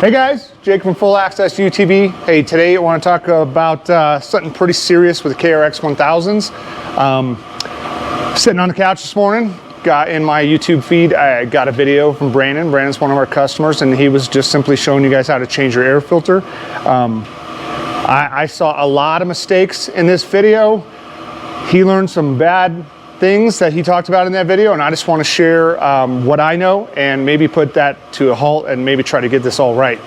Hey guys, Jake from Full Access UTV. Hey, today I want to talk about something pretty serious with the KRX 1000s. Sitting on the couch this morning, got in my YouTube feed, I got a video from Brandon. Brandon's one of our customers, and he was just simply showing you guys how to change your air filter. I saw a lot of mistakes in this video. He learned some bad things that he talked about in that video, and I just want to share what I know and maybe put that to a halt and maybe try to get this all right.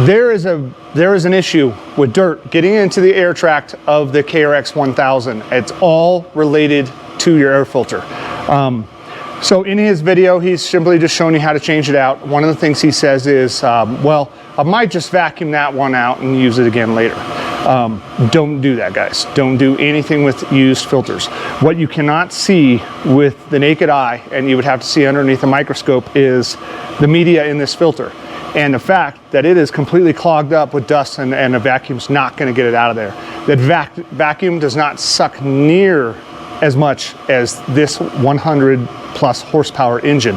There is an issue with dirt getting into the air tract of the KRX 1000. It's all related to your air filter. So in his video, he's simply just showing you how to change it out. One of the things he says is, well, I might just vacuum that one out and use it again later. Don't do that, guys. Don't do anything with used filters. What you cannot see with the naked eye, and you would have to see underneath a microscope, is the media in this filter. And the fact that it is completely clogged up with dust and a vacuum's not going to get it out of there. That vacuum does not suck near as much as this 100 plus horsepower engine.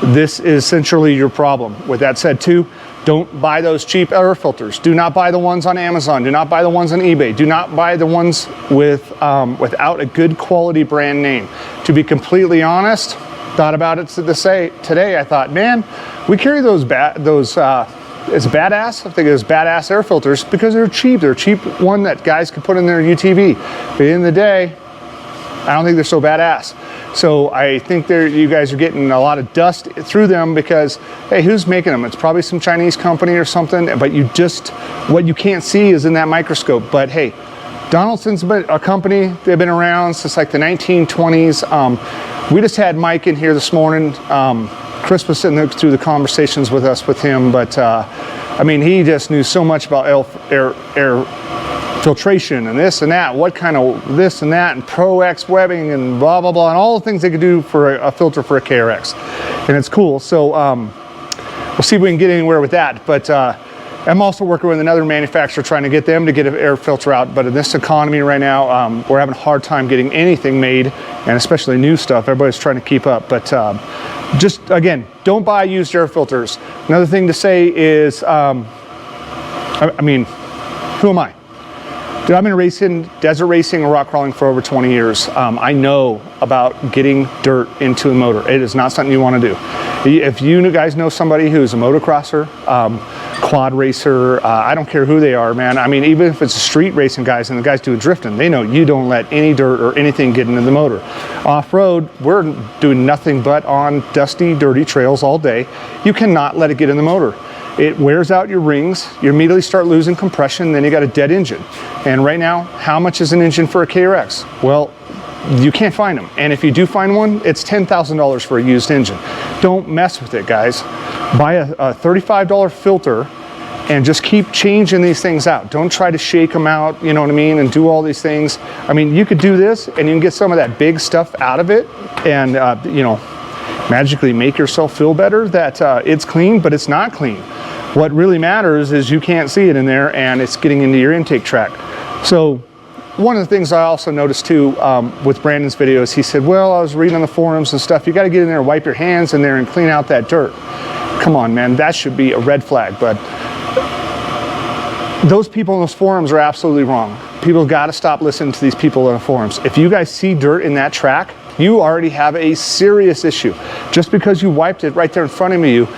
This is essentially your problem. With that said too, don't buy those cheap air filters. Do not buy the ones on Amazon. Do not buy the ones on eBay. Do not buy the ones with without a good quality brand name. To be completely honest, thought about it today. I thought, man, we carry those it's badass. I think it's badass air filters because they're cheap. They're a cheap one that guys can put in their UTV. But at the end of the day, I don't think they're so badass. So I think you guys are getting a lot of dust through them because, hey, who's making them? It's probably some Chinese company or something, but what you can't see is in that microscope. But hey, Donaldson's a company, they've been around since like the 1920s. We just had Mike in here this morning. Chris was sitting through the conversations with him, but I mean, he just knew so much about air filtration and this and that, what kind of this and that, and Pro X webbing and blah blah blah, and all the things they could do for a filter for a KRX, and it's cool. So we'll see if we can get anywhere with that. But I'm also working with another manufacturer trying to get them to get an air filter out. But in this economy right now, we're having a hard time getting anything made, and especially new stuff. Everybody's trying to keep up. But just again, don't buy used air filters. Another thing to say is, I mean, who am I? Dude, I've been racing, desert racing and rock crawling for over 20 years. I know about getting dirt into a motor. It is not something you want to do. If you guys know somebody who's a motocrosser, quad racer, I don't care who they are, man. I mean, even if it's street racing guys and the guys doing drifting, they know you don't let any dirt or anything get into the motor. Off-road, we're doing nothing but on dusty, dirty trails all day. You cannot let it get in the motor. It wears out your rings, you immediately start losing compression, then you got a dead engine. And right now, how much is an engine for a KRX? Well, you can't find them. And if you do find one, it's $10,000 for a used engine. Don't mess with it, guys. Buy a $35 filter and just keep changing these things out. Don't try to shake them out, you know what I mean, and do all these things. I mean, you could do this and you can get some of that big stuff out of it and, you know, magically make yourself feel better that it's clean, but it's not clean. What really matters is you can't see it in there and it's getting into your intake tract. So one of the things I also noticed too with Brandon's videos, he said, well, I was reading on the forums and stuff, you got to get in there and wipe your hands in there and clean out that dirt. Come on, man, that should be a red flag. But those people in those forums are absolutely wrong. People got to stop listening to these people in the forums. If you guys see dirt in that track, you already have a serious issue. Just because you wiped it right there in front of you,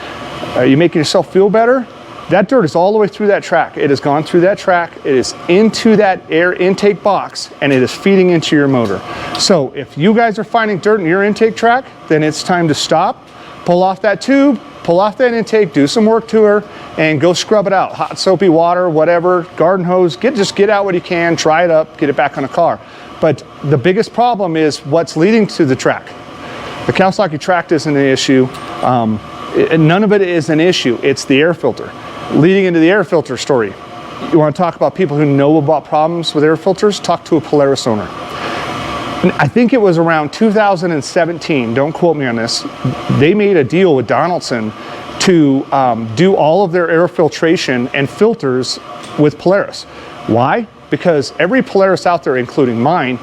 are you making yourself feel better? That dirt is all the way through that track. It has gone through that track, it is into that air intake box, and it is feeding into your motor. So if you guys are finding dirt in your intake track, then it's time to stop, pull off that tube, pull off that intake, do some work to her, and go scrub it out. Hot soapy water, whatever, garden hose, just get out what you can, dry it up, get it back on the car. But the biggest problem is what's leading to the track. The Kawasaki track isn't an issue. None of it is an issue. It's the air filter. Leading into the air filter story, you want to talk about people who know about problems with air filters? Talk to a Polaris owner. I think it was around 2017, don't quote me on this, they made a deal with Donaldson to do all of their air filtration and filters with Polaris. Why? Because every Polaris out there, including mine,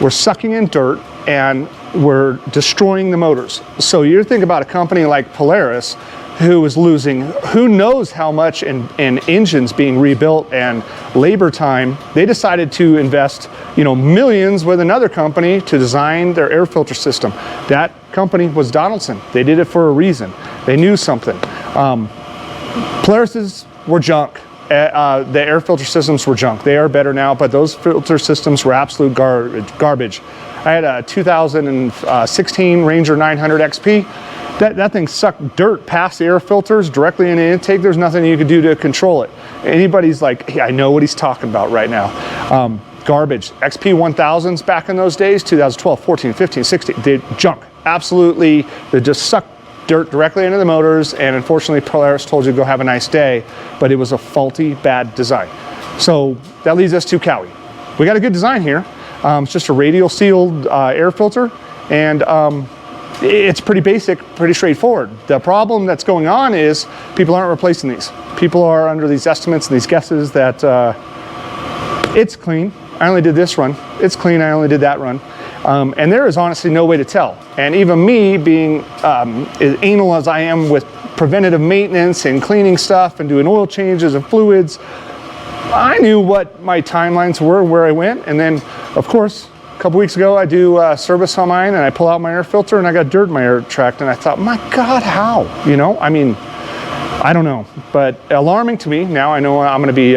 were sucking in dirt and were destroying the motors. So you think about a company like Polaris, who was losing who knows how much in engines being rebuilt and labor time. They decided to invest, you know, millions with another company to design their air filter system. That company was Donaldson. They did it for a reason. They knew something. Polaris's were junk. The air filter systems were junk. They are better now, but those filter systems were absolute garbage. I had a 2016 Ranger 900 XP. That thing sucked dirt past the air filters directly in the intake. There's nothing you could do to control it. Anybody's like, hey, I know what he's talking about right now. Garbage. XP 1000s back in those days, 2012, 14, 15, 16, they junk. Absolutely, they just sucked dirt directly into the motors, and unfortunately Polaris told you to go have a nice day, but it was a faulty, bad design. So that leads us to Cowie. We got a good design here. It's just a radial sealed air filter, and it's pretty basic, pretty straightforward. The problem that's going on is people aren't replacing these. People are under these estimates and these guesses that it's clean. I only did this run. It's clean, I only did that run. And there is honestly no way to tell. And even me being as anal as I am with preventative maintenance and cleaning stuff and doing oil changes and fluids, I knew what my timelines were, where I went. And then, of course, a couple weeks ago, I do service on mine and I pull out my air filter and I got dirt in my air tract, and I thought, my God, how? You know, I mean, I don't know, but alarming to me. Now I know I'm gonna be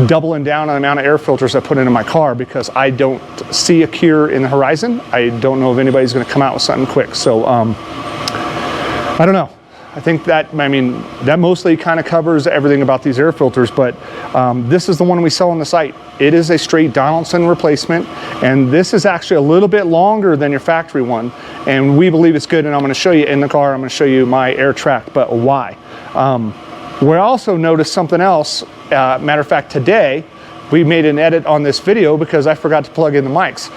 doubling down on the amount of air filters I put into my car, because I don't see a cure in the horizon. I don't know if anybody's gonna come out with something quick. So I don't know. I think that, I mean, that mostly kind of covers everything about these air filters, but this is the one we sell on the site. It is a straight Donaldson replacement, and this is actually a little bit longer than your factory one, and we believe it's good, and I'm gonna show you in the car, I'm gonna show you my air tract, but why. We also noticed something else. Matter of fact, today, we made an edit on this video because I forgot to plug in the mics.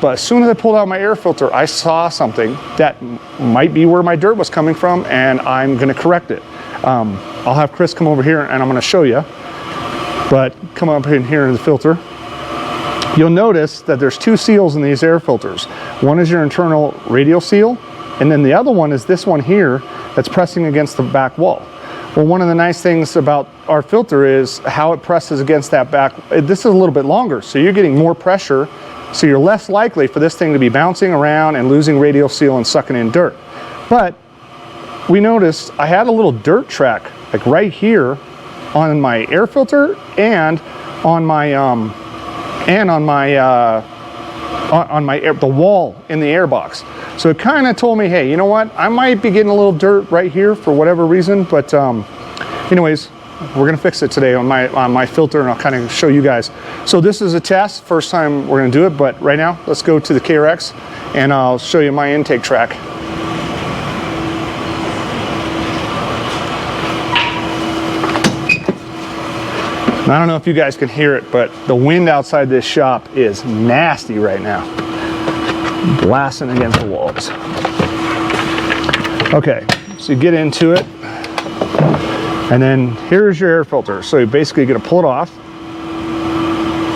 But as soon as I pulled out my air filter, I saw something that might be where my dirt was coming from, and I'm gonna correct it. I'll have Chris come over here and I'm gonna show you, but come up in here in the filter. You'll notice that there's two seals in these air filters. One is your internal radial seal, and then the other one is this one here that's pressing against the back wall. Well, one of the nice things about our filter is how it presses against that back. This is a little bit longer, so you're getting more pressure, so you're less likely for this thing to be bouncing around and losing radial seal and sucking in dirt. But we noticed I had a little dirt track, like right here on my air filter and on my the wall in the air box. So it kind of told me, hey, you know what? I might be getting a little dirt right here for whatever reason, but anyways, we're gonna fix it today on my filter, and I'll kind of show you guys. So this is a test, first time we're gonna do it, but right now, let's go to the KRX and I'll show you my intake track. And I don't know if you guys can hear it, but the wind outside this shop is nasty right now. Blasting against the walls. Okay, so you get into it, and then here's your air filter. So you're basically gonna pull it off.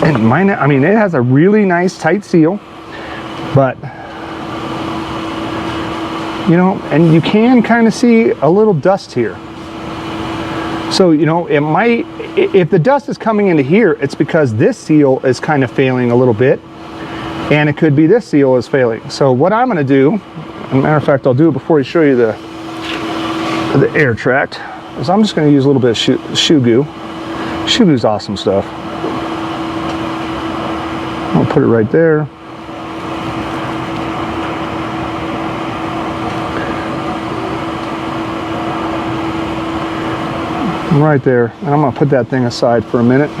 And mine, I mean, it has a really nice tight seal, but you know, and you can kind of see a little dust here. So, you know, it might, if the dust is coming into here, it's because this seal is kind of failing a little bit, and it could be this seal is failing. So what I'm gonna do, as a matter of fact, I'll do it before I show you the air tract, is I'm just gonna use a little bit of shoe goo. Shoe goo's awesome stuff. I'll put it right there. Right there, and I'm gonna put that thing aside for a minute,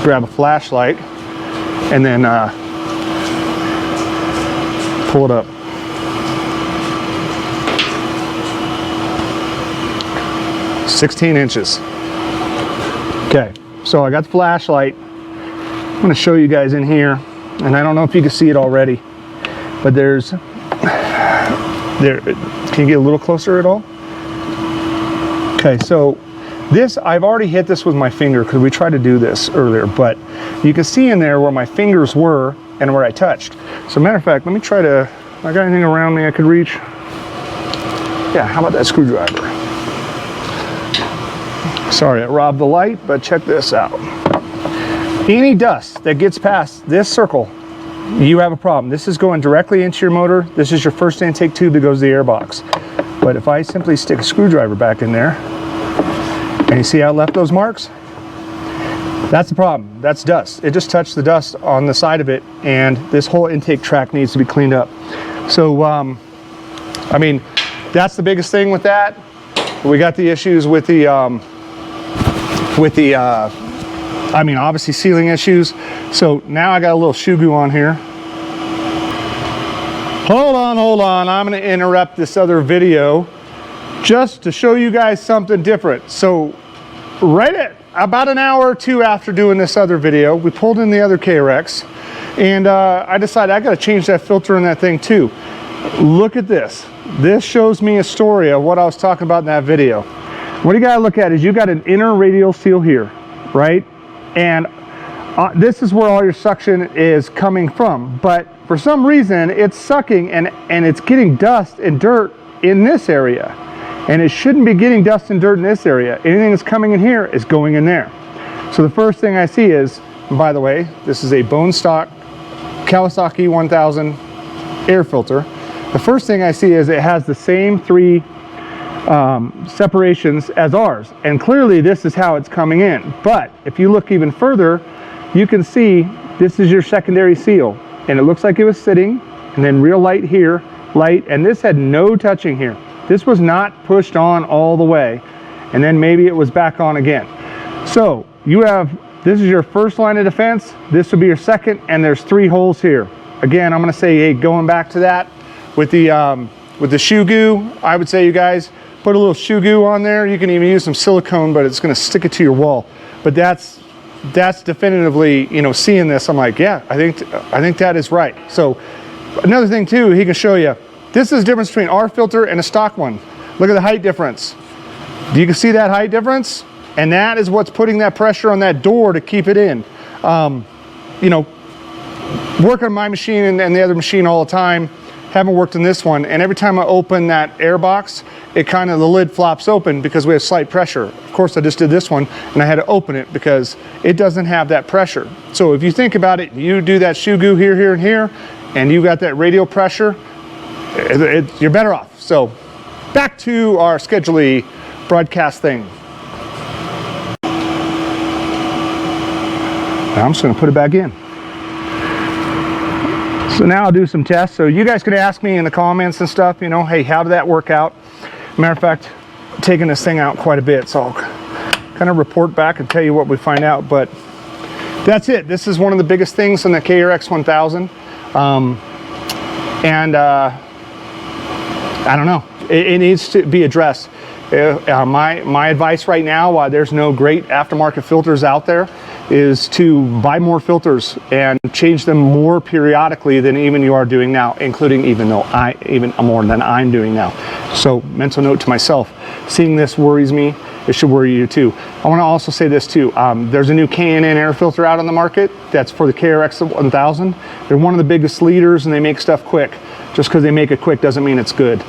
grab a flashlight, and then pull it up. "16 inches. Okay, so I got the flashlight. I'm gonna show you guys in here, and I don't know if you can see it already, but can you get a little closer at all? Okay, so this, I've already hit this with my finger because we tried to do this earlier, but you can see in there where my fingers were and where I touched. So matter of fact, let me try to, I got anything around me I could reach? Yeah, how about that screwdriver? Sorry, I robbed the light, but check this out. Any dust that gets past this circle, you have a problem. This is going directly into your motor. This is your first intake tube that goes to the airbox. But if I simply stick a screwdriver back in there, and you see how it left those marks? That's the problem. That's dust. It just touched the dust on the side of it, and this whole intake track needs to be cleaned up. So, I mean, that's the biggest thing with that. We got the issues with the, I mean, obviously sealing issues. So now I got a little shoe goo on here. Hold on. I'm going to interrupt this other video just to show you guys something different. So right at about an hour or two after doing this other video, we pulled in the other KRX, and I decided I got to change that filter in that thing too. Look at this. This shows me a story of what I was talking about in that video. What you got to look at is you got an inner radial seal here, right? And this is where all your suction is coming from, but for some reason it's sucking and it's getting dust and dirt in this area, and it shouldn't be getting dust and dirt in this area. Anything that's coming in here is going in there. So the first thing I see is, by the way, this is a bone stock Kawasaki 1000 air filter. The first thing I see is it has the same three separations as ours, and clearly this is how it's coming in. But if you look even further, you can see this is your secondary seal, and it looks like it was sitting, and then real light here, light, and this had no touching here. This was not pushed on all the way, and then maybe it was back on again. So you have, this is your first line of defense, this would be your second, and there's 3 holes here. Again, I'm going to say, hey, going back to that with the shoe goo, I would say, you guys, put a little shoe goo on there. You can even use some silicone, but it's going to stick it to your wall. But that's definitively, you know, seeing this, I'm like, yeah, I think that is right. So another thing too, he can show you, this is the difference between our filter and a stock one. Look at the height difference. You can see that height difference, and that is what's putting that pressure on that door to keep it in. You know, work on my machine and the other machine all the time. Haven't worked in this one, and every time I open that air box, it kind of, the lid flops open because we have slight pressure. Of course, I just did this one and I had to open it because it doesn't have that pressure. So if you think about it, you do that shoe goo here, here, and here, and you got that radial pressure, you're better off. So back to our schedule broadcast thing. Now I'm just going to put it back in. So now I'll do some tests. So you guys could ask me in the comments and stuff, you know, hey, how did that work out? Matter of fact, I'm taking this thing out quite a bit, so I'll kind of report back and tell you what we find out. But that's it. This is one of the biggest things in the KRX 1000. I don't know. It needs to be addressed. My advice right now, while there's no great aftermarket filters out there, is to buy more filters and change them more periodically than even you are doing now, including even more than I'm doing now. So mental note to myself, seeing this worries me. It should worry you too. I want to also say this too. There's a new K&N air filter out on the market that's for the KRX 1000. They're one of the biggest leaders, and they make stuff quick. Just because they make it quick doesn't mean it's good.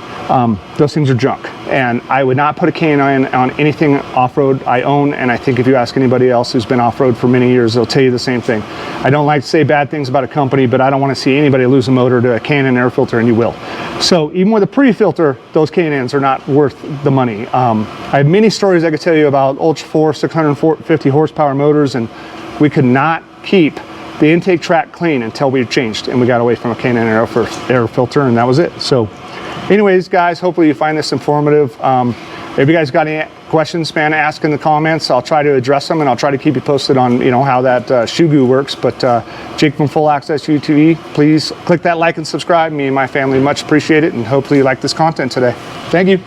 Those things are junk, and I would not put a K&N on anything off-road I own, and I think if you ask anybody else who's been off-road for many years, they'll tell you the same thing. I don't like to say bad things about a company, but I don't want to see anybody lose a motor to a K&N air filter, and you will. So even with a pre-filter, those K&Ns are not worth the money. I have many stories I could tell you about Ultra 4 650 horsepower motors, and we could not keep the intake track clean until we changed, and we got away from a K&N air filter, and that was it. So anyways, guys, hopefully you find this informative. If you guys got any questions, man, ask in the comments. I'll try to address them, and I'll try to keep you posted on, you know, how that shoe goo works. But Jake from Full Access UTV, please click that like and subscribe. Me and my family much appreciate it, and hopefully you like this content today. Thank you.